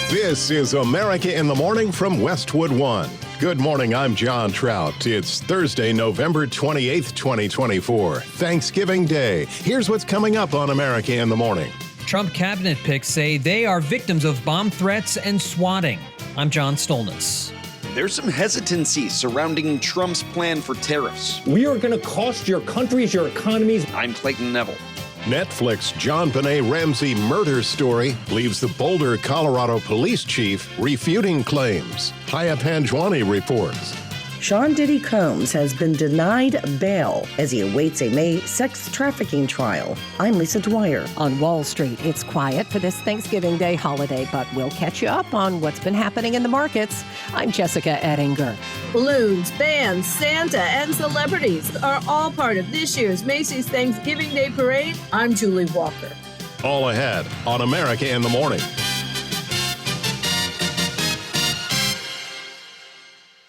This is America in the Morning from Westwood One. Good morning, I'm John Trout. It's Thursday, November 28th, 2024, Thanksgiving Day. Here's what's coming up on America in the Morning. Trump cabinet picks say they are victims of bomb threats and swatting. I'm John Stolnis. There's some hesitancy surrounding Trump's plan for tariffs. We are going to cost your countries, your economies. I'm Clayton Neville. Netflix JonBenet Ramsey murder story leaves the Boulder, Colorado police chief refuting claims. Haya Panjwani reports. Sean Diddy Combs has been denied bail as he awaits a May sex trafficking trial. I'm Lisa Dwyer. On Wall Street, it's quiet for this Thanksgiving Day holiday, but we'll catch you up on what's been happening in the markets. I'm Jessica Ettinger. Balloons, bands, Santa, and celebrities are all part of this year's Macy's Thanksgiving Day Parade. I'm Julie Walker. All ahead on America in the Morning.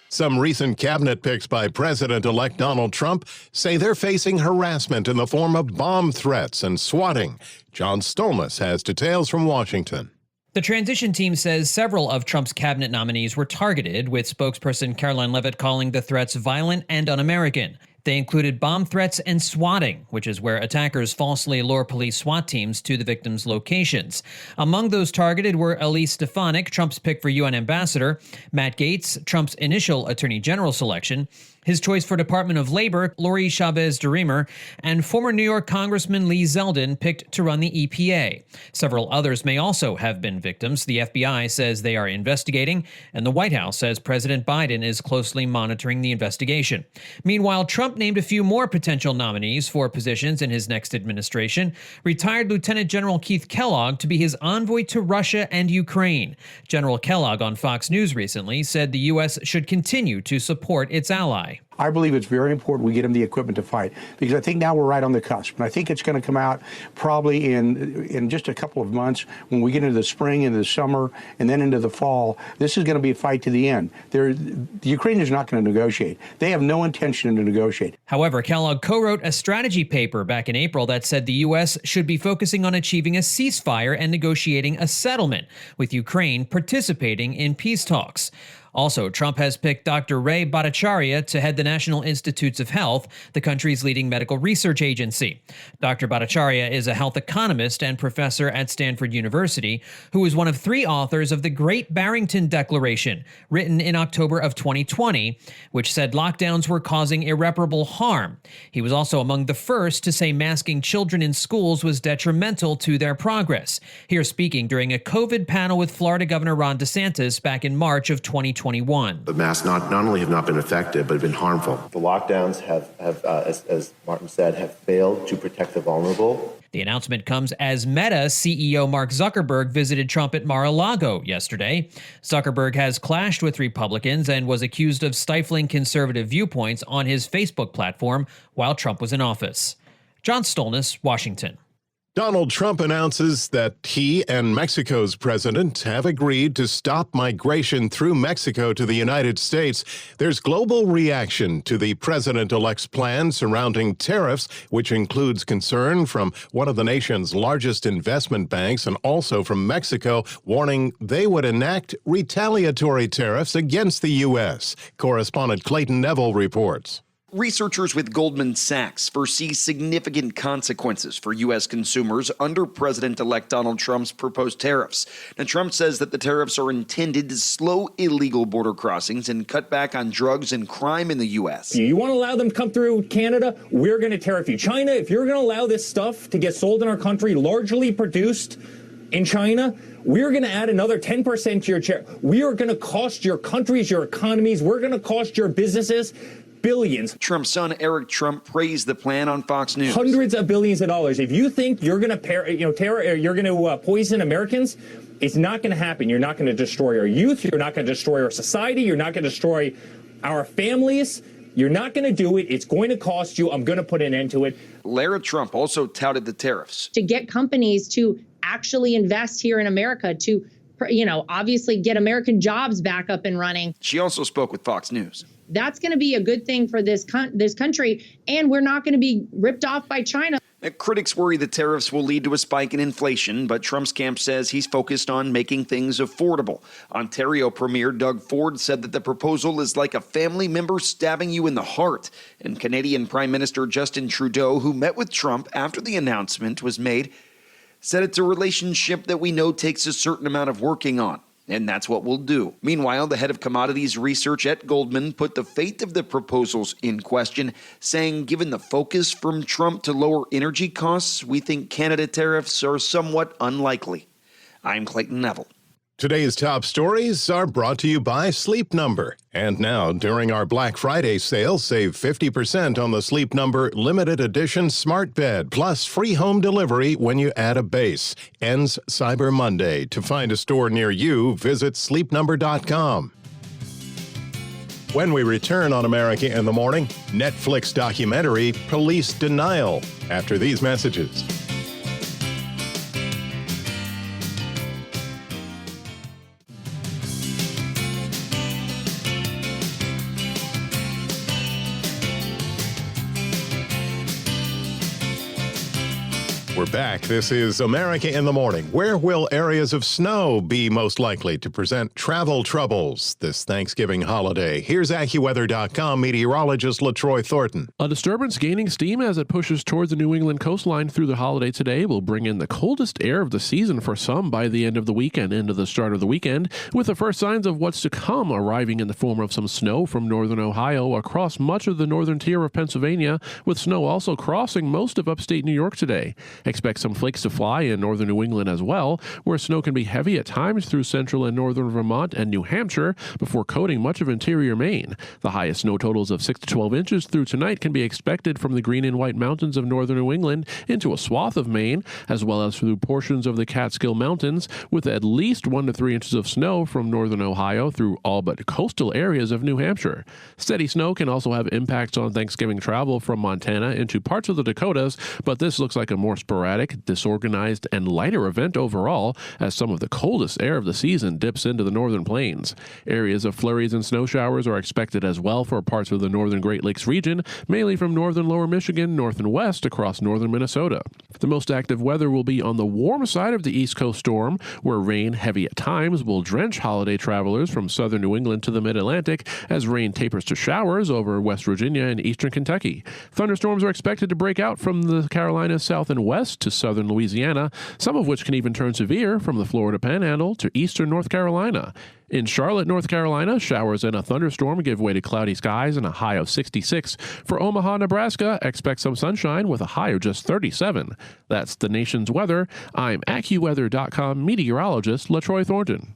Some recent cabinet picks by President-elect Donald Trump say they're facing harassment in the form of bomb threats and swatting. John Stolnis has details from Washington. The transition team says several of Trump's cabinet nominees were targeted, with spokesperson Caroline Leavitt calling the threats violent and un-American. They included bomb threats and swatting, which is where attackers falsely lure police SWAT teams to the victims' locations. Among those targeted were Elise Stefanik, Trump's pick for UN ambassador, Matt Gaetz, Trump's initial attorney general selection, his choice for Department of Labor, Lori Chavez-DeRemer, and former New York Congressman Lee Zeldin picked to run the EPA. Several others may also have been victims. The FBI says they are investigating, and the White House says President Biden is closely monitoring the investigation. Meanwhile, Trump named a few more potential nominees for positions in his next administration. Retired Lieutenant General Keith Kellogg to be his envoy to Russia and Ukraine. General Kellogg on Fox News recently said the U.S. should continue to support its ally. I believe it's very important we get them the equipment to fight, because I think now we're right on the cusp. And I think it's going to come out probably in just a couple of months when we get into the spring, into the summer, and then into the fall. This is going to be a fight to the end. The Ukraine is not going to negotiate. They have no intention to negotiate. However, Kellogg co-wrote a strategy paper back in April that said the U.S. should be focusing on achieving a ceasefire and negotiating a settlement, with Ukraine participating in peace talks. Also, Trump has picked Dr. Ray Bhattacharya to head the National Institutes of Health, the country's leading medical research agency. Dr. Bhattacharya is a health economist and professor at Stanford University, who is one of three authors of the Great Barrington Declaration, written in October of 2020, which said lockdowns were causing irreparable harm. He was also among the first to say masking children in schools was detrimental to their progress. Here speaking during a COVID panel with Florida Governor Ron DeSantis back in March of 2021. The masks not only have not been effective, but have been harmful. The lockdowns have as Martin said, have failed to protect the vulnerable. The announcement comes as Meta CEO Mark Zuckerberg visited Trump at Mar-a-Lago yesterday. Zuckerberg has clashed with Republicans and was accused of stifling conservative viewpoints on his Facebook platform while Trump was in office. John Stolnis, Washington. Donald Trump announces that he and Mexico's president have agreed to stop migration through Mexico to the United States. There's global reaction to the president-elect's plan surrounding tariffs, which includes concern from one of the nation's largest investment banks and also from Mexico, warning they would enact retaliatory tariffs against the U.S. Correspondent Clayton Neville reports. Researchers with Goldman Sachs foresee significant consequences for U.S. consumers under President-elect Donald Trump's proposed tariffs. Now, Trump says that the tariffs are intended to slow illegal border crossings and cut back on drugs and crime in the U.S. You want to allow them to come through Canada? We're going to tariff you. China, if you're going to allow this stuff to get sold in our country, largely produced in China, we're going to add another 10% to your tariff. We are going to cost your countries, your economies. We're going to cost your businesses billions. Trump's son, Eric Trump, praised the plan on Fox News. Hundreds of billions of dollars. If you think you're going to poison Americans, it's not going to happen. You're not going to destroy our youth. You're not going to destroy our society. You're not going to destroy our families. You're not going to do it. It's going to cost you. I'm going to put an end to it. Lara Trump also touted the tariffs. To get companies to actually invest here in America, to, obviously get American jobs back up and running. She also spoke with Fox News. That's going to be a good thing for this country, and we're not going to be ripped off by China. Critics worry the tariffs will lead to a spike in inflation, but Trump's camp says he's focused on making things affordable. Ontario Premier Doug Ford said that the proposal is like a family member stabbing you in the heart. And Canadian Prime Minister Justin Trudeau, who met with Trump after the announcement was made, said it's a relationship that we know takes a certain amount of working on. And that's what we'll do. Meanwhile, the head of commodities research at Goldman put the fate of the proposals in question, saying given the focus from Trump to lower energy costs, we think Canada tariffs are somewhat unlikely. I'm Clayton Neville. Today's top stories are brought to you by Sleep Number. And now, during our Black Friday sale, save 50% on the Sleep Number limited edition smart bed, plus free home delivery when you add a base. Ends Cyber Monday. To find a store near you, visit sleepnumber.com. When we return on America in the Morning, Netflix documentary Police Denial. After these messages. We're back. This is America in the Morning. Where will areas of snow be most likely to present travel troubles this Thanksgiving holiday? Here's AccuWeather.com meteorologist LaTroy Thornton. A disturbance gaining steam as it pushes towards the New England coastline through the holiday today will bring in the coldest air of the season for some by the end of the weekend into the start of the weekend, with the first signs of what's to come arriving in the form of some snow from northern Ohio across much of the northern tier of Pennsylvania, with snow also crossing most of upstate New York today. Expect some flakes to fly in northern New England as well, where snow can be heavy at times through central and northern Vermont and New Hampshire before coating much of interior Maine. The highest snow totals of 6 to 12 inches through tonight can be expected from the Green and White Mountains of northern New England into a swath of Maine, as well as through portions of the Catskill Mountains, with at least 1 to 3 inches of snow from northern Ohio through all but coastal areas of New Hampshire. Steady snow can also have impacts on Thanksgiving travel from Montana into parts of the Dakotas, but this looks like a more sporadic, disorganized, and lighter event overall as some of the coldest air of the season dips into the northern plains. Areas of flurries and snow showers are expected as well for parts of the northern Great Lakes region, mainly from northern lower Michigan, north and west across northern Minnesota. The most active weather will be on the warm side of the East Coast storm, where rain, heavy at times, will drench holiday travelers from southern New England to the mid-Atlantic as rain tapers to showers over West Virginia and eastern Kentucky. Thunderstorms are expected to break out from the Carolinas south and west to southern Louisiana, some of which can even turn severe from the Florida Panhandle to eastern North Carolina. In Charlotte, North Carolina, showers and a thunderstorm give way to cloudy skies and a high of 66. For Omaha, Nebraska, expect some sunshine with a high of just 37. That's the nation's weather. I'm AccuWeather.com meteorologist LaTroy Thornton.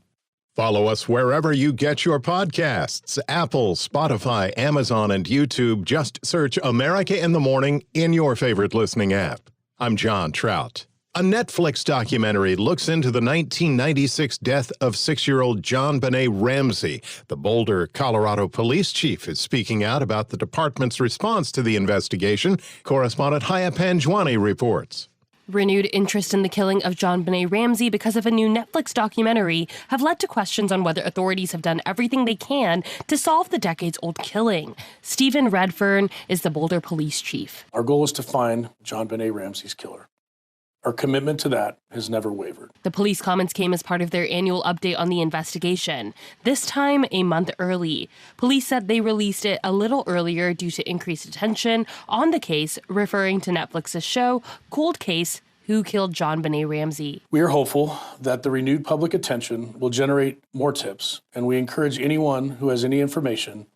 Follow us wherever you get your podcasts. Apple, Spotify, Amazon, and YouTube. Just search America in the Morning in your favorite listening app. I'm John Trout. A Netflix documentary looks into the 1996 death of 6-year-old JonBenet Ramsey. The Boulder, Colorado police chief is speaking out about the department's response to the investigation. Correspondent Haya Panjwani reports. Renewed interest in the killing of JonBenet Ramsey because of a new Netflix documentary have led to questions on whether authorities have done everything they can to solve the decades-old killing. Stephen Redfern is the Boulder police chief. Our goal is to find JonBenet Ramsey's killer. Our commitment to that has never wavered. The police comments came as part of their annual update on the investigation, this time a month early. Police said they released it a little earlier due to increased attention on the case, referring to Netflix's show, Cold Case, Who Killed JonBenet Ramsey. We are hopeful that the renewed public attention will generate more tips, and we encourage anyone who has any information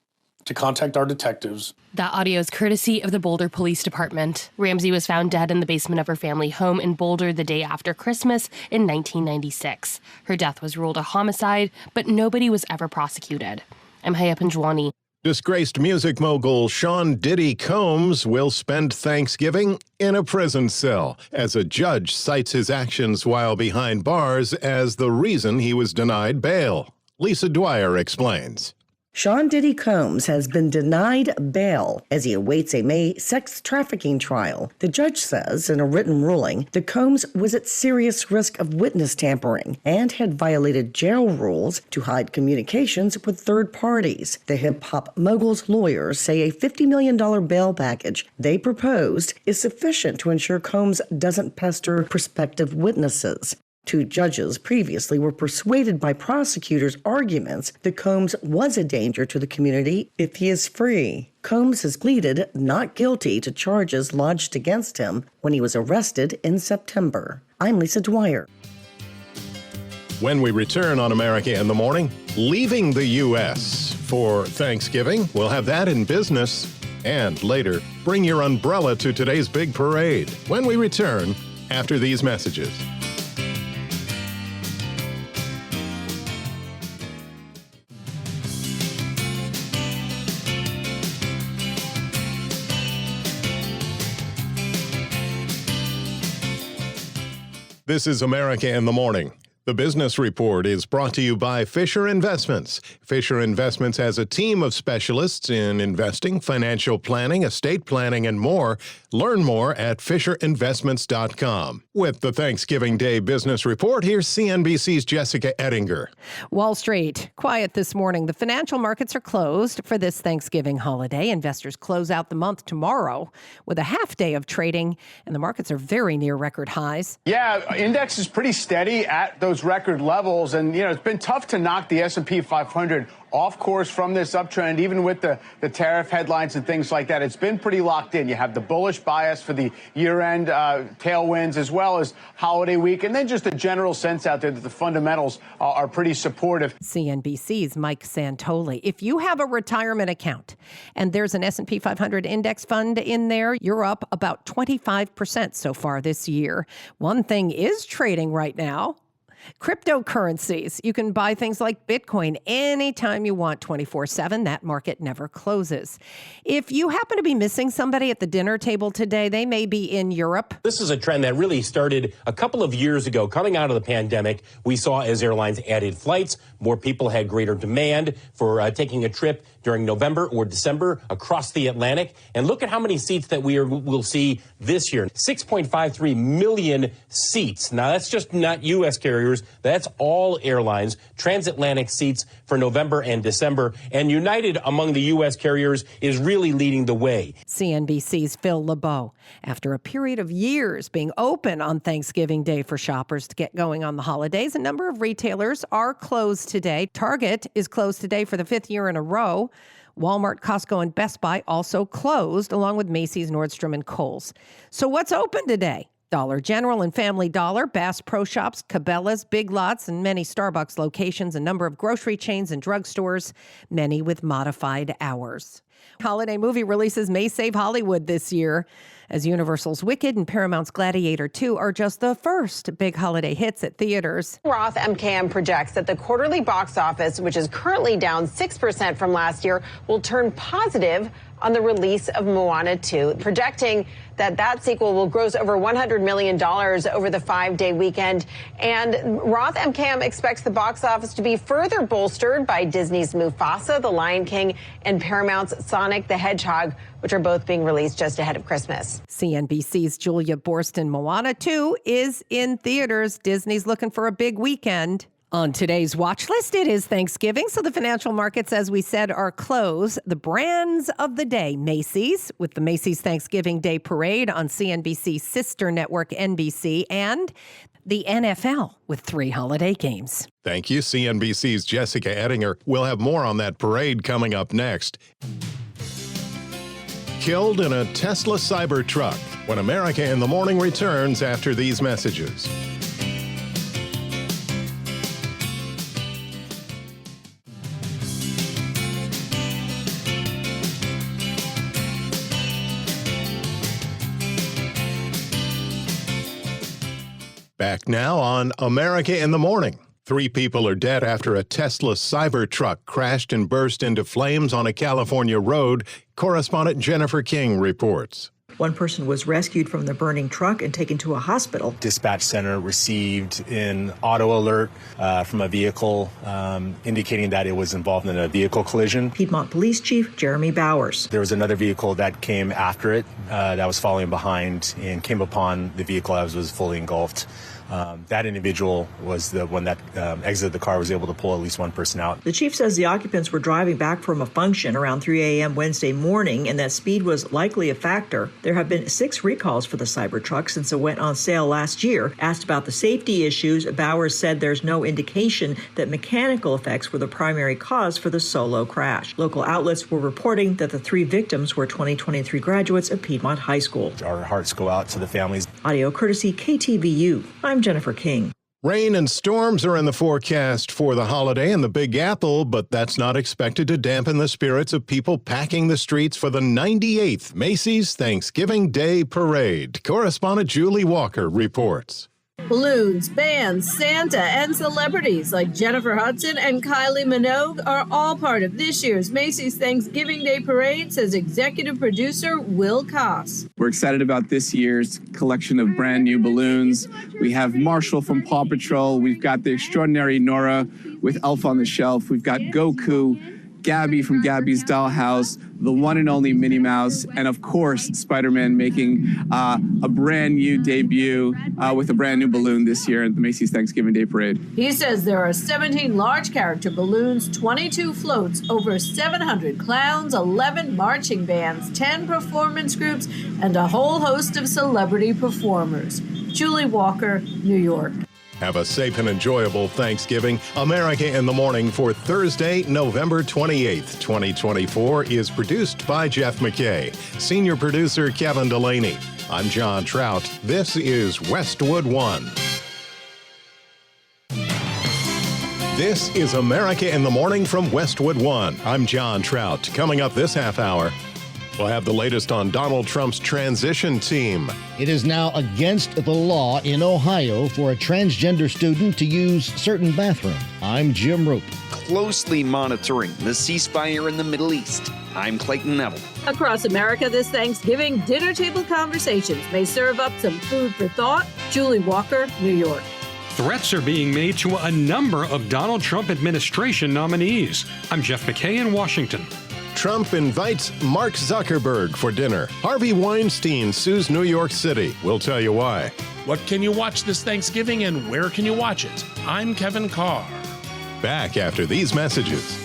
to contact our detectives. That audio is courtesy of the Boulder Police Department. Ramsey was found dead in the basement of her family home in Boulder the day after Christmas in 1996. Her death was ruled a homicide, but nobody was ever prosecuted. I'm Haya Panjwani. Disgraced music mogul Sean Diddy Combs will spend Thanksgiving in a prison cell as a judge cites his actions while behind bars as the reason he was denied bail. Lisa Dwyer explains. Sean Diddy Combs has been denied bail as he awaits a May sex trafficking trial. The judge says in a written ruling that Combs was at serious risk of witness tampering and had violated jail rules to hide communications with third parties. The hip-hop mogul's lawyers say a $50 million bail package they proposed is sufficient to ensure Combs doesn't pester prospective witnesses. Two judges previously were persuaded by prosecutors' arguments that Combs was a danger to the community if he is free. Combs has pleaded not guilty to charges lodged against him when he was arrested in September. I'm Lisa Dwyer. When we return on America in the Morning, leaving the U.S. for Thanksgiving. We'll have that in business. And later, bring your umbrella to today's big parade. When we return after these messages. This is America in the Morning. The Business Report is brought to you by Fisher Investments. Fisher Investments has a team of specialists in investing, financial planning, estate planning, and more. Learn more at FisherInvestments.com. With the Thanksgiving Day Business Report, here's CNBC's Jessica Ettinger. Wall Street, quiet this morning. The financial markets are closed for this Thanksgiving holiday. Investors close out the month tomorrow with a half day of trading, and the markets are very near record highs. Yeah, index is pretty steady at those record levels, and it's been tough to knock the S&P 500 off course from this uptrend, even with the tariff headlines and things like that. It's been pretty locked in. You have the bullish bias for the year-end tailwinds as well as holiday week, and then just a general sense out there that the fundamentals are pretty supportive. CNBC's Mike Santoli. If you have a retirement account and there's an S&P 500 index fund in there, you're up about 25% so far this year. One thing is trading right now. Cryptocurrencies. You can buy things like Bitcoin anytime you want, 24/7. That market never closes. If you happen to be missing somebody at the dinner table today, they may be in Europe. This is a trend that really started a couple of years ago. Coming out of the pandemic, we saw as airlines added flights, more people had greater demand for taking a trip during November or December across the Atlantic. And look at how many seats that will see this year. 6.53 million seats. Now, that's just not U.S. carriers. That's all airlines. Transatlantic seats for November and December. And United among the U.S. carriers is really leading the way. CNBC's Phil LeBeau. After a period of years being open on Thanksgiving Day for shoppers to get going on the holidays, a number of retailers are closed today. Target is closed today for the 5th year in a row. Walmart, Costco, and Best Buy also closed, along with Macy's, Nordstrom, and Kohl's. So what's open today? Dollar General and Family Dollar, Bass Pro Shops, Cabela's, Big Lots, and many Starbucks locations, a number of grocery chains and drugstores, many with modified hours. Holiday movie releases may save Hollywood this year, as Universal's Wicked and Paramount's Gladiator 2 are just the first big holiday hits at theaters. Roth MKM projects that the quarterly box office, which is currently down 6% from last year, will turn positive on the release of Moana 2, projecting that sequel will gross over $100 million over the 5-day weekend. And Roth MKM expects the box office to be further bolstered by Disney's Mufasa, The Lion King, and Paramount's Sonic the Hedgehog, which are both being released just ahead of Christmas. CNBC's Julia Borston. Moana 2 is in theaters. Disney's looking for a big weekend. On today's watch list, it is Thanksgiving, so the financial markets, as we said, are closed. The brands of the day, Macy's, with the Macy's Thanksgiving Day Parade on CNBC's sister network, NBC, and the NFL with 3 holiday games. Thank you, CNBC's Jessica Ettinger. We'll have more on that parade coming up next. Killed in a Tesla Cybertruck. When America in the Morning returns after these messages. Back now on America in the Morning. 3 people are dead after a Tesla Cybertruck crashed and burst into flames on a California road. Correspondent Jennifer King reports. One person was rescued from the burning truck and taken to a hospital. Dispatch center received an auto alert from a vehicle indicating that it was involved in a vehicle collision. Piedmont Police Chief Jeremy Bowers. There was another vehicle that came after it that was following behind and came upon the vehicle as it was fully engulfed. That individual was the one that exited the car, was able to pull at least one person out. The chief says the occupants were driving back from a function around 3 a.m. Wednesday morning and that speed was likely a factor. There have been 6 recalls for the Cybertruck since it went on sale last year. Asked about the safety issues, Bowers said there's no indication that mechanical effects were the primary cause for the solo crash. Local outlets were reporting that the 3 victims were 2023 graduates of Piedmont High School. Our hearts go out to the families. Audio courtesy KTVU. I'm Jennifer King. Rain and storms are in the forecast for the holiday in the Big Apple, but that's not expected to dampen the spirits of people packing the streets for the 98th Macy's Thanksgiving Day Parade. Correspondent Julie Walker reports. Balloons, bands, Santa, and celebrities like Jennifer Hudson and Kylie Minogue are all part of this year's Macy's Thanksgiving Day Parade, says executive producer Will Koss. We're excited about this year's collection of brand new balloons. We have Marshall from Paw Patrol. We've got the extraordinary Nora with Elf on the Shelf. We've got Goku, Gabby from Gabby's Dollhouse, the one and only Minnie Mouse, and of course, Spider-Man making a brand new debut with a brand new balloon this year at the Macy's Thanksgiving Day Parade. He says there are 17 large character balloons, 22 floats, over 700 clowns, 11 marching bands, 10 performance groups, and a whole host of celebrity performers. Julie Walker, New York. Have a safe and enjoyable Thanksgiving. America in the Morning for Thursday, November 28th, 2024 is produced by Jeff McKay. Senior producer Kevin Delaney. I'm John Trout. This is Westwood One. This is America in the Morning from Westwood One. I'm John Trout. Coming up this half hour, we'll have the latest on Donald Trump's transition team. It is now against the law in Ohio for a transgender student to use certain bathrooms. I'm Jim Roop. Closely monitoring the ceasefire in the Middle East. I'm Clayton Neville. Across America this Thanksgiving, dinner table conversations may serve up some food for thought. Julie Walker, New York. Threats are being made to a number of Donald Trump administration nominees. I'm Jeff McKay in Washington. Trump invites Mark Zuckerberg for dinner. Harvey Weinstein sues New York City. We'll tell you why. What can you watch this Thanksgiving and where can you watch it? I'm Kevin Carr. Back after these messages.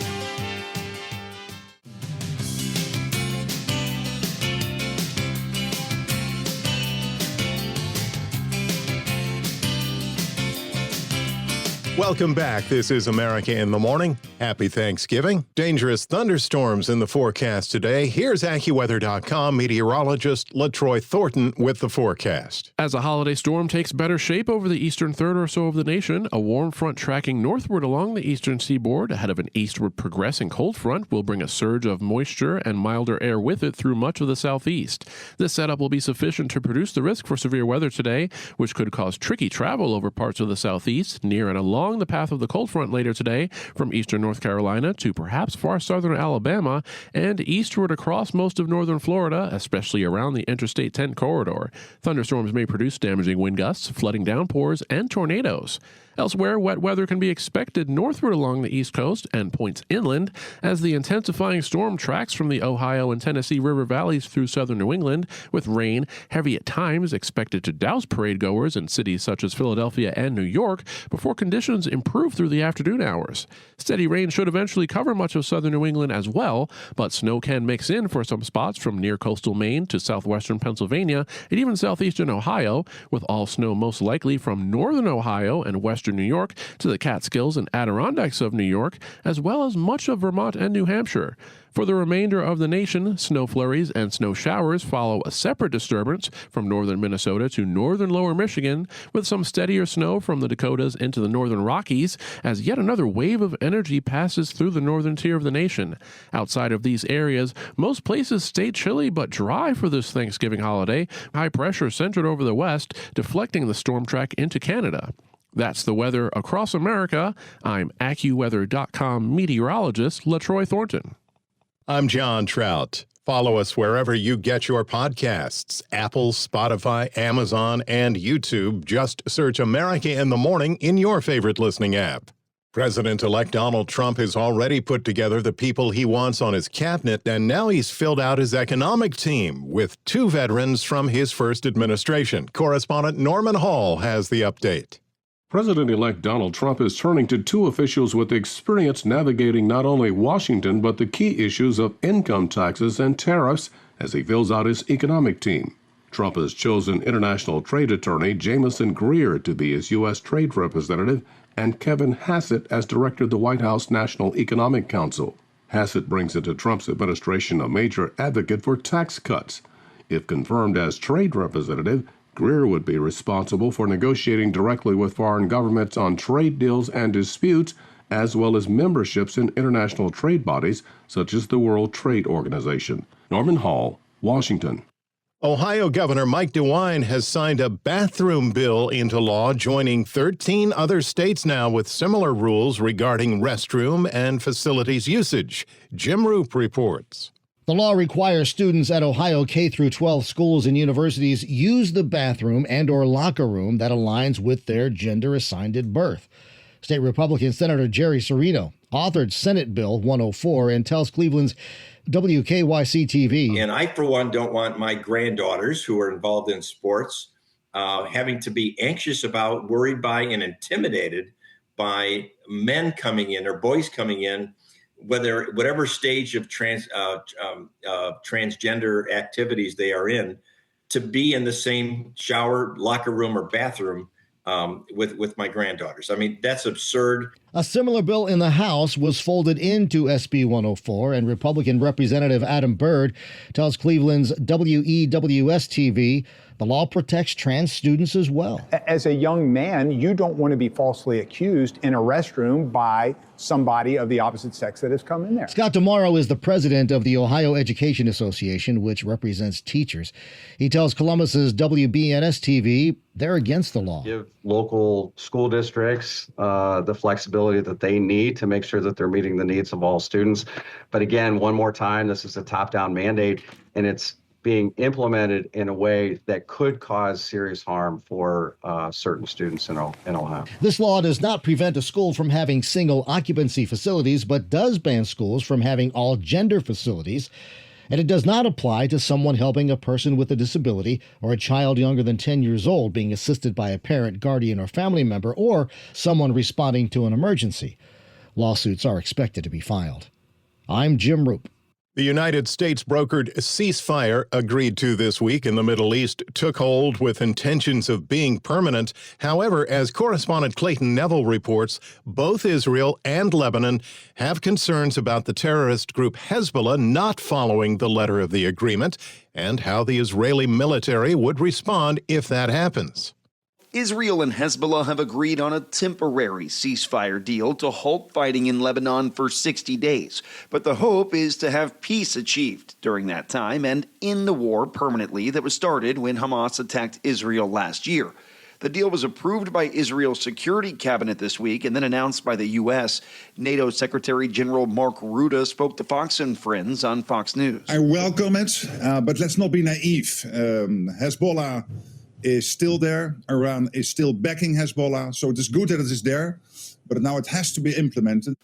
Welcome back. This is America in the Morning. Happy Thanksgiving. Dangerous thunderstorms in the forecast today. Here's AccuWeather.com meteorologist LaTroy Thornton with the forecast. As a holiday storm takes better shape over the eastern third or so of the nation, a warm front tracking northward along the eastern seaboard ahead of an eastward progressing cold front will bring a surge of moisture and milder air with it through much of the southeast. This setup will be sufficient to produce the risk for severe weather today, which could cause tricky travel over parts of the southeast, near and along the path of the cold front later today from eastern North Carolina to perhaps far southern Alabama and eastward across most of northern Florida, especially around the Interstate 10 corridor. Thunderstorms may produce damaging wind gusts, flooding downpours, and tornadoes. Elsewhere, wet weather can be expected northward along the east coast and points inland as the intensifying storm tracks from the Ohio and Tennessee River valleys through southern New England, with rain, heavy at times, expected to douse parade goers in cities such as Philadelphia and New York before conditions improve through the afternoon hours. Steady rain should eventually cover much of southern New England as well, but snow can mix in for some spots from near coastal Maine to southwestern Pennsylvania and even southeastern Ohio, with all snow most likely from northern Ohio and western New York to the Catskills and Adirondacks of New York, as well as much of Vermont and New Hampshire. For the remainder of the nation, snow flurries and snow showers follow a separate disturbance from northern Minnesota to northern lower Michigan, with some steadier snow from the Dakotas into the northern Rockies as yet another wave of energy passes through the northern tier of the nation. Outside of these areas, most places stay chilly but dry for this Thanksgiving holiday, high pressure centered over the west, deflecting the storm track into Canada. That's the weather across America. I'm AccuWeather.com meteorologist LaTroy Thornton. I'm John Trout. Follow us wherever you get your podcasts: Apple, Spotify, Amazon, and YouTube. Just search America in the Morning in your favorite listening app. President-elect Donald Trump has already put together the people he wants on his cabinet, and now he's filled out his economic team with 2 veterans from his first administration. Correspondent Norman Hall has the update. President-elect Donald Trump is turning to 2 officials with experience navigating not only Washington but the key issues of income taxes and tariffs as he fills out his economic team. Trump has chosen international trade attorney Jamieson Greer to be his U.S. trade representative and Kevin Hassett as director of the White House National Economic Council. Hassett brings into Trump's administration a major advocate for tax cuts. If confirmed as trade representative, Greer would be responsible for negotiating directly with foreign governments on trade deals and disputes, as well as memberships in international trade bodies such as the World Trade Organization. Norman Hall, Washington. Ohio Governor Mike DeWine has signed a bathroom bill into law, joining 13 other states now with similar rules regarding restroom and facilities usage. Jim Roop reports. The law requires students at Ohio K-12 schools and universities use the bathroom and or locker room that aligns with their gender assigned at birth. State Republican Senator Jerry Serino authored Senate Bill 104 and tells Cleveland's WKYC-TV. And I, for one, don't want my granddaughters who are involved in sports having to be anxious about, worried by, and intimidated by men coming in or boys coming in, whatever stage of transgender activities they are in, to be in the same shower, locker room, or bathroom with my granddaughters. I mean, that's absurd. A similar bill in the House was folded into SB 104, and Republican Representative Adam Byrd tells Cleveland's WEWS-TV the law protects trans students as well. As a young man, you don't want to be falsely accused in a restroom by somebody of the opposite sex that has come in there. Scott DeMauro is the president of the Ohio Education Association, which represents teachers. He tells Columbus's WBNS-TV they're against the law. Give local school districts the flexibility that they need to make sure that they're meeting the needs of all students. But again, one more time, this is a top-down mandate, and it's being implemented in a way that could cause serious harm for certain students in Ohio. This law does not prevent a school from having single occupancy facilities, but does ban schools from having all gender facilities. And it does not apply to someone helping a person with a disability or a child younger than 10 years old being assisted by a parent, guardian, or family member, or someone responding to an emergency. Lawsuits are expected to be filed. I'm Jim Roop. The United States brokered ceasefire agreed to this week in the Middle East took hold with intentions of being permanent. However, as correspondent Clayton Neville reports, both Israel and Lebanon have concerns about the terrorist group Hezbollah not following the letter of the agreement and how the Israeli military would respond if that happens. Israel and Hezbollah have agreed on a temporary ceasefire deal to halt fighting in Lebanon for 60 days. But the hope is to have peace achieved during that time and end the war permanently that was started when Hamas attacked Israel last year. The deal was approved by Israel's Security Cabinet this week and then announced by the U.S. NATO Secretary General Mark Rutte spoke to Fox and Friends on Fox News. I welcome it, but let's not be naive. Hezbollah is still there. Iran is still backing Hezbollah, so it is good that it is there, but now it has to be implemented.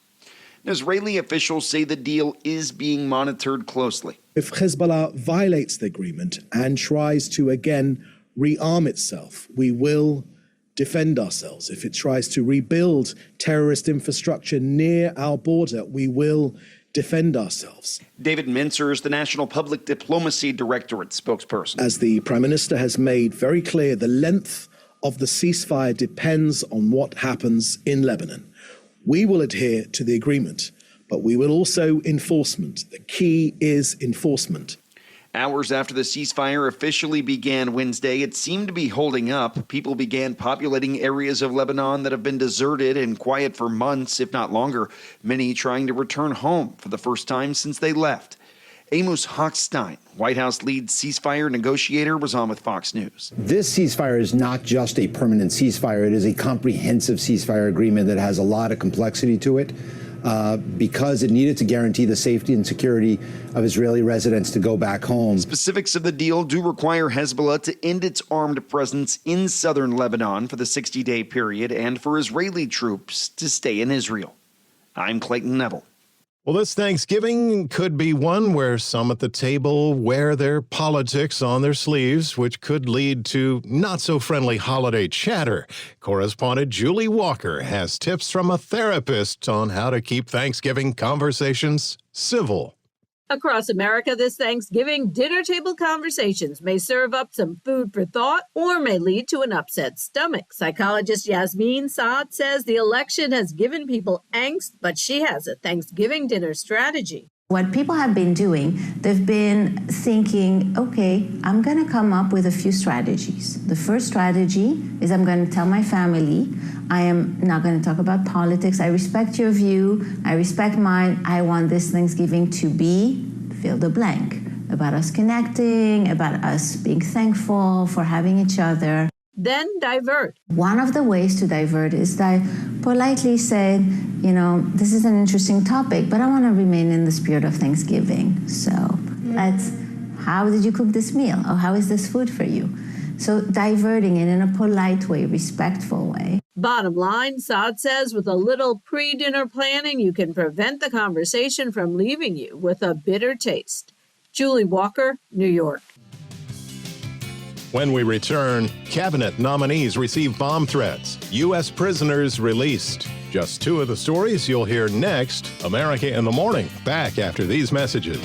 Israeli officials say the deal is being monitored closely. If Hezbollah violates the agreement and tries to again rearm itself, we will defend ourselves. If it tries to rebuild terrorist infrastructure near our border, we will defend ourselves. David Mincer is the National Public Diplomacy Directorate spokesperson. As the Prime Minister has made very clear, the length of the ceasefire depends on what happens in Lebanon. We will adhere to the agreement, but we will also enforcement. The key is enforcement. Hours after the ceasefire officially began Wednesday, it seemed to be holding up. People began populating areas of Lebanon that have been deserted and quiet for months, if not longer, many trying to return home for the first time since they left. Amos Hochstein, White House lead ceasefire negotiator, was on with Fox News. This ceasefire is not just a permanent ceasefire. It is a comprehensive ceasefire agreement that has a lot of complexity to it. because it needed to guarantee the safety and security of Israeli residents to go back home. Specifics of the deal do require Hezbollah to end its armed presence in southern Lebanon for the 60-day period and for Israeli troops to stay in Israel. I'm Clayton Neville. Well, this Thanksgiving could be one where some at the table wear their politics on their sleeves, which could lead to not-so-friendly holiday chatter. Correspondent Julie Walker has tips from a therapist on how to keep Thanksgiving conversations civil. Across America this Thanksgiving, dinner table conversations may serve up some food for thought or may lead to an upset stomach. Psychologist Yasmin Saad says the election has given people angst, but she has a Thanksgiving dinner strategy. What people have been doing, they've been thinking, okay, I'm going to come up with a few strategies. The first strategy is I'm going to tell my family, I am not going to talk about politics. I respect your view. I respect mine. I want this Thanksgiving to be, fill the blank, about us connecting, about us being thankful for having each other. Then divert. One of the ways to divert is that I politely say, this is an interesting topic, but I want to remain in the spirit of Thanksgiving. So how did you cook this meal? Or how is this food for you? So diverting it in a polite way, respectful way. Bottom line, Saad says, with a little pre-dinner planning, you can prevent the conversation from leaving you with a bitter taste. Julie Walker, New York. When we return, cabinet nominees receive bomb threats. U.S. prisoners released. Just two of the stories you'll hear next. America in the Morning, back after these messages.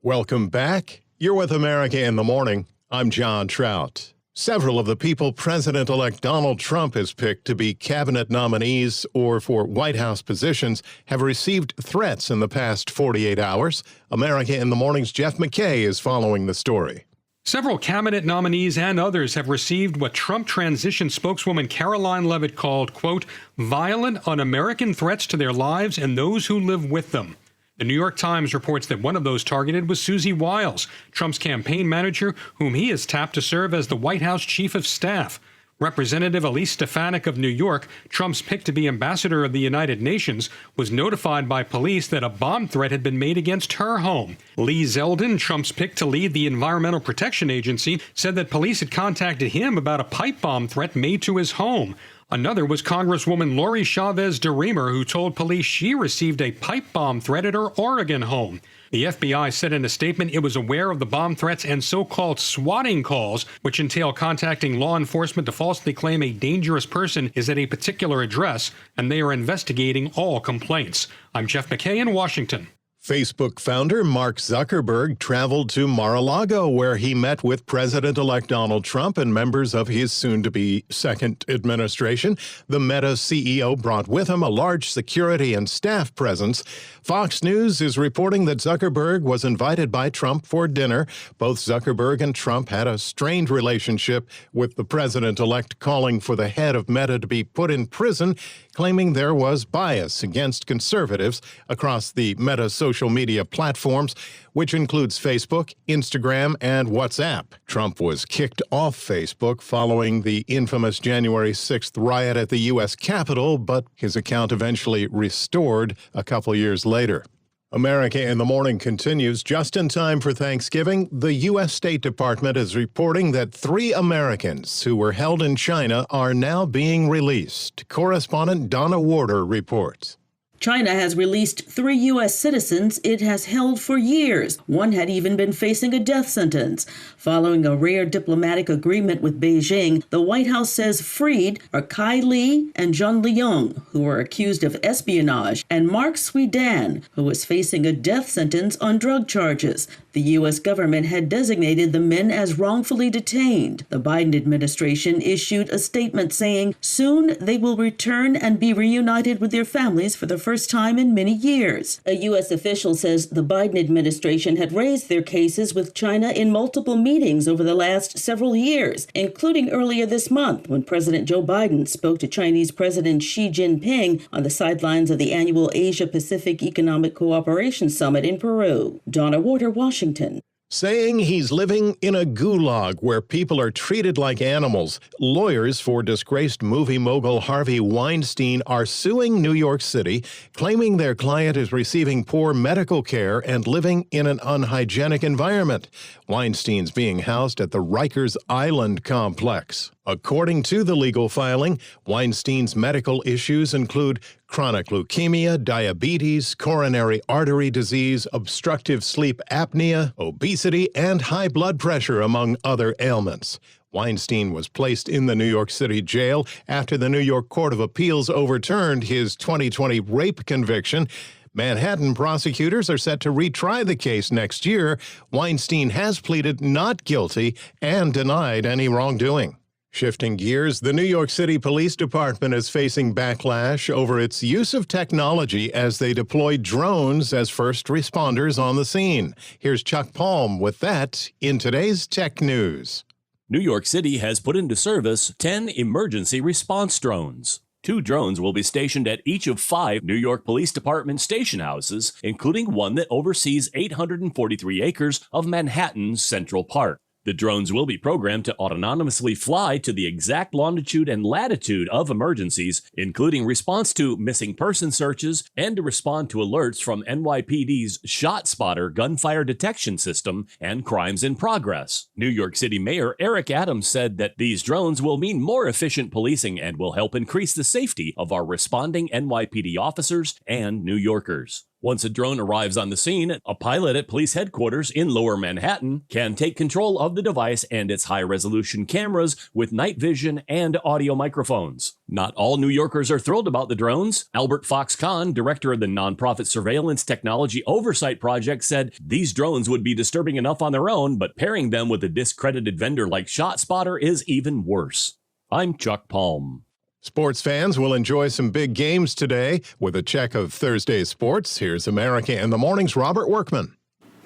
Welcome back. You're with America in the Morning. I'm John Trout. Several of the people President-elect Donald Trump has picked to be cabinet nominees or for White House positions have received threats in the past 48 hours. America in the Morning's Jeff McKay is following the story. Several cabinet nominees and others have received what Trump transition spokeswoman Caroline Leavitt called, quote, violent, un-American threats to their lives and those who live with them. The New York Times reports that one of those targeted was Susie Wiles, Trump's campaign manager, whom he has tapped to serve as the White House chief of staff. Representative Elise Stefanik of New York, Trump's pick to be ambassador of the United Nations, was notified by police that a bomb threat had been made against her home. Lee Zeldin, Trump's pick to lead the Environmental Protection Agency, said that police had contacted him about a pipe bomb threat made to his home. Another was Congresswoman Lori Chavez DeRemer, who told police she received a pipe bomb threat at her Oregon home. The FBI said in a statement it was aware of the bomb threats and so-called swatting calls, which entail contacting law enforcement to falsely claim a dangerous person is at a particular address, and they are investigating all complaints. I'm Jeff McKay in Washington. Facebook founder Mark Zuckerberg traveled to Mar-a-Lago, where he met with President-elect Donald Trump and members of his soon-to-be second administration. The Meta CEO brought with him a large security and staff presence. Fox News is reporting that Zuckerberg was invited by Trump for dinner. Both Zuckerberg and Trump had a strained relationship, with the president-elect calling for the head of Meta to be put in prison, claiming there was bias against conservatives across the Meta social media platforms, which includes Facebook, Instagram, and WhatsApp. Trump was kicked off Facebook following the infamous January 6th riot at the U.S. Capitol, but his account eventually restored a couple years later. America in the Morning continues just in time for Thanksgiving. The U.S. State Department is reporting that 3 Americans who were held in China are now being released. Correspondent Donna Warder reports. China has released 3 U.S. citizens it has held for years. One had even been facing a death sentence. Following a rare diplomatic agreement with Beijing, the White House says freed are Kai Li and Zheng Liang, who are accused of espionage, and Mark Swedan, who is facing a death sentence on drug charges. The U.S. government had designated the men as wrongfully detained. The Biden administration issued a statement saying soon they will return and be reunited with their families for the first time in many years. A U.S. official says the Biden administration had raised their cases with China in multiple meetings over the last several years, including earlier this month when President Joe Biden spoke to Chinese President Xi Jinping on the sidelines of the annual Asia-Pacific Economic Cooperation Summit in Peru. Donna Warder, Washington. Saying he's living in a gulag where people are treated like animals, lawyers for disgraced movie mogul Harvey Weinstein are suing New York City, claiming their client is receiving poor medical care and living in an unhygienic environment. Weinstein's being housed at the Rikers Island complex. According to the legal filing, Weinstein's medical issues include chronic leukemia, diabetes, coronary artery disease, obstructive sleep apnea, obesity, and high blood pressure, among other ailments. Weinstein was placed in the New York City jail after the New York Court of Appeals overturned his 2020 rape conviction. Manhattan prosecutors are set to retry the case next year. Weinstein has pleaded not guilty and denied any wrongdoing. Shifting gears, the New York City Police Department is facing backlash over its use of technology as they deploy drones as first responders on the scene. Here's Chuck Palm with that in today's Tech News. New York City has put into service 10 emergency response drones. 2 drones will be stationed at each of 5 New York Police Department station houses, including one that oversees 843 acres of Manhattan's Central Park. The drones will be programmed to autonomously fly to the exact longitude and latitude of emergencies, including response to missing person searches and to respond to alerts from NYPD's ShotSpotter gunfire detection system and crimes in progress. New York City Mayor Eric Adams said that these drones will mean more efficient policing and will help increase the safety of our responding NYPD officers and New Yorkers. Once a drone arrives on the scene, a pilot at police headquarters in Lower Manhattan can take control of the device and its high-resolution cameras with night vision and audio microphones. Not all New Yorkers are thrilled about the drones. Albert Fox-Kahn, director of the nonprofit Surveillance Technology Oversight Project, said these drones would be disturbing enough on their own, but pairing them with a discredited vendor like ShotSpotter is even worse. I'm Chuck Palm. Sports fans will enjoy some big games today. With a check of Thursday's sports, here's America in the Morning's Robert Workman.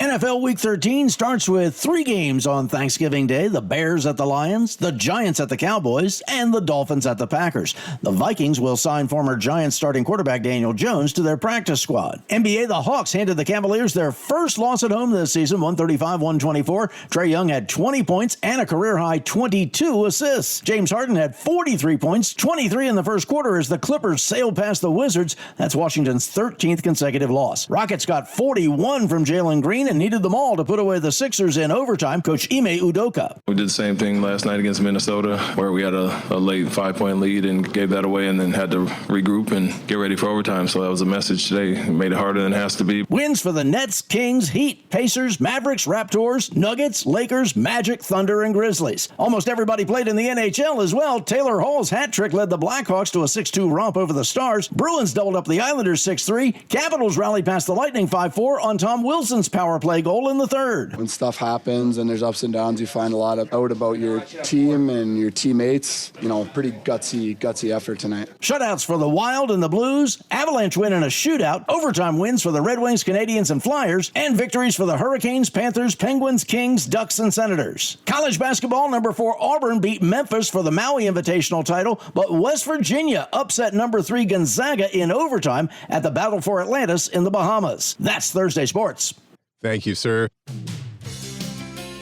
NFL Week 13 starts with 3 games on Thanksgiving Day. The Bears at the Lions, the Giants at the Cowboys, and the Dolphins at the Packers. The Vikings will sign former Giants starting quarterback Daniel Jones to their practice squad. NBA, the Hawks handed the Cavaliers their first loss at home this season, 135-124. Trae Young had 20 points and a career-high 22 assists. James Harden had 43 points, 23 in the first quarter as the Clippers sailed past the Wizards. That's Washington's 13th consecutive loss. Rockets got 41 from Jalen Green and needed them all to put away the Sixers in overtime. Coach Ime Udoka. We did the same thing last night against Minnesota, where we had a late 5-point lead and gave that away and then had to regroup and get ready for overtime. So that was a message today. It made it harder than it has to be. Wins for the Nets, Kings, Heat, Pacers, Mavericks, Raptors, Nuggets, Lakers, Magic, Thunder, and Grizzlies. Almost everybody played in the NHL as well. Taylor Hall's hat trick led the Blackhawks to a 6-2 romp over the Stars. Bruins doubled up the Islanders 6-3. Capitals rallied past the Lightning 5-4 on Tom Wilson's power play goal in the third. When stuff happens and there's ups and downs, you find a lot out about your team and your teammates. Pretty gutsy effort tonight. Shutouts for the Wild and the Blues, Avalanche win in a shootout, overtime wins for the Red Wings, Canadians, and Flyers, and victories for the Hurricanes, Panthers, Penguins, Kings, Ducks, and Senators. College basketball, number 4 Auburn beat Memphis for the Maui Invitational title, but West Virginia upset number 3 Gonzaga in overtime at the Battle for Atlantis in the Bahamas. That's Thursday Sports. Thank you, sir.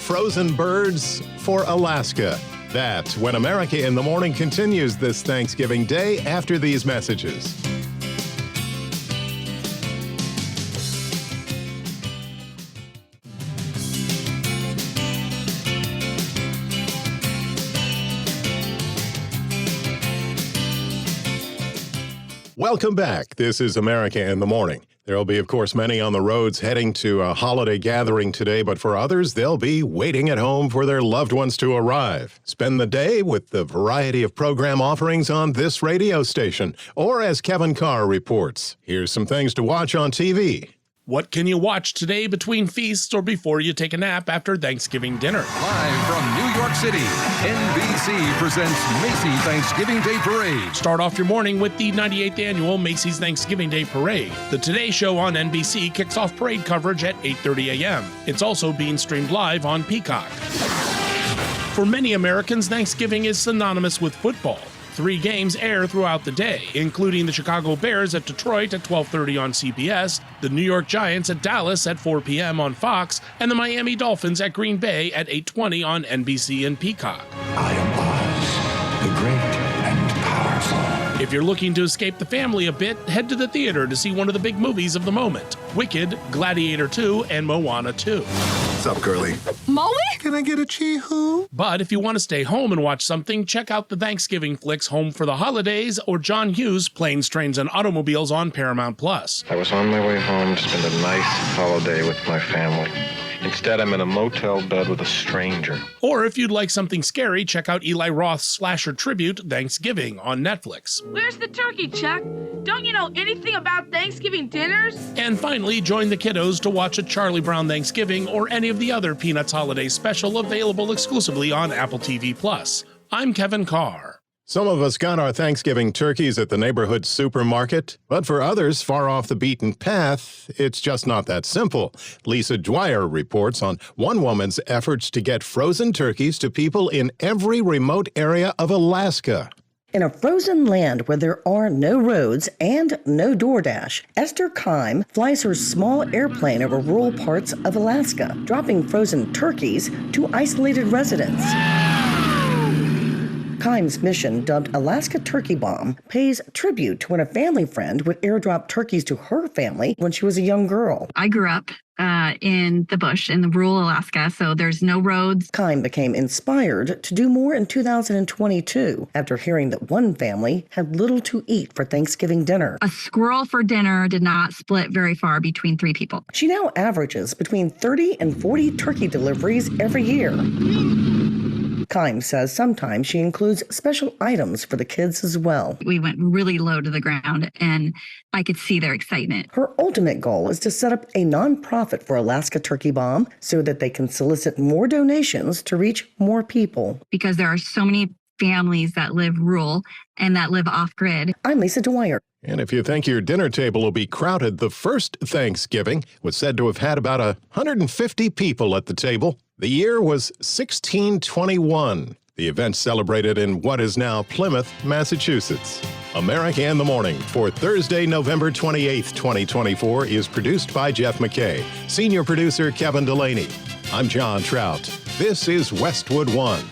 Frozen birds for Alaska. That's when America in the Morning continues this Thanksgiving Day after these messages. Welcome back. This is America in the Morning. There will be, of course, many on the roads heading to a holiday gathering today, but for others, they'll be waiting at home for their loved ones to arrive. Spend the day with the variety of program offerings on this radio station, or as Kevin Carr reports, here's some things to watch on TV. What can you watch today between feasts or before you take a nap after Thanksgiving dinner? Live from New York City, NBC presents Macy's Thanksgiving Day Parade. Start off your morning with the 98th annual Macy's Thanksgiving Day Parade. The Today Show on NBC kicks off parade coverage at 8:30 a.m. It's also being streamed live on Peacock. For many Americans, Thanksgiving is synonymous with football. 3 games air throughout the day, including the Chicago Bears at Detroit at 12:30 on CBS, the New York Giants at Dallas at 4 p.m. on Fox, and the Miami Dolphins at Green Bay at 8:20 on NBC and Peacock. I am Oz, the great and powerful. If you're looking to escape the family a bit, head to the theater to see one of the big movies of the moment: Wicked, Gladiator 2, and Moana 2. What's up, girlie? Maui? Can I get a chee-hoo? But if you want to stay home and watch something, check out the Thanksgiving flicks Home for the Holidays or John Hughes' Planes, Trains, and Automobiles on Paramount+. I was on my way home to spend a nice holiday with my family. Instead, I'm in a motel bed with a stranger. Or if you'd like something scary, check out Eli Roth's slasher tribute, Thanksgiving, on Netflix. Where's the turkey, Chuck? Don't you know anything about Thanksgiving dinners? And finally, join the kiddos to watch a Charlie Brown Thanksgiving or any of the other Peanuts holiday special available exclusively on Apple TV+. I'm Kevin Carr. Some of us got our Thanksgiving turkeys at the neighborhood supermarket, but for others far off the beaten path, it's just not that simple. Lisa Dwyer reports on one woman's efforts to get frozen turkeys to people in every remote area of Alaska. In a frozen land where there are no roads and no DoorDash, Esther Kime flies her small airplane over rural parts of Alaska, dropping frozen turkeys to isolated residents. Kime's mission, dubbed Alaska Turkey Bomb, pays tribute to when a family friend would airdrop turkeys to her family when she was a young girl. I grew up in the bush in the rural Alaska, so there's no roads. Kime became inspired to do more in 2022 after hearing that one family had little to eat for Thanksgiving dinner. A squirrel for dinner did not split very far between 3 people. She now averages between 30 and 40 turkey deliveries every year. Kime says sometimes she includes special items for the kids as well. We went really low to the ground, and I could see their excitement. Her ultimate goal is to set up a nonprofit for Alaska Turkey Bomb so that they can solicit more donations to reach more people. Because there are so many families that live rural and that live off-grid. I'm Lisa Dwyer. And if you think your dinner table will be crowded, the first Thanksgiving was said to have had about 150 people at the table. The year was 1621. The event celebrated in what is now Plymouth, Massachusetts. America in the Morning for Thursday, November 28th, 2024 is produced by Jeff McKay. Senior producer Kevin Delaney. I'm John Trout. This is Westwood One.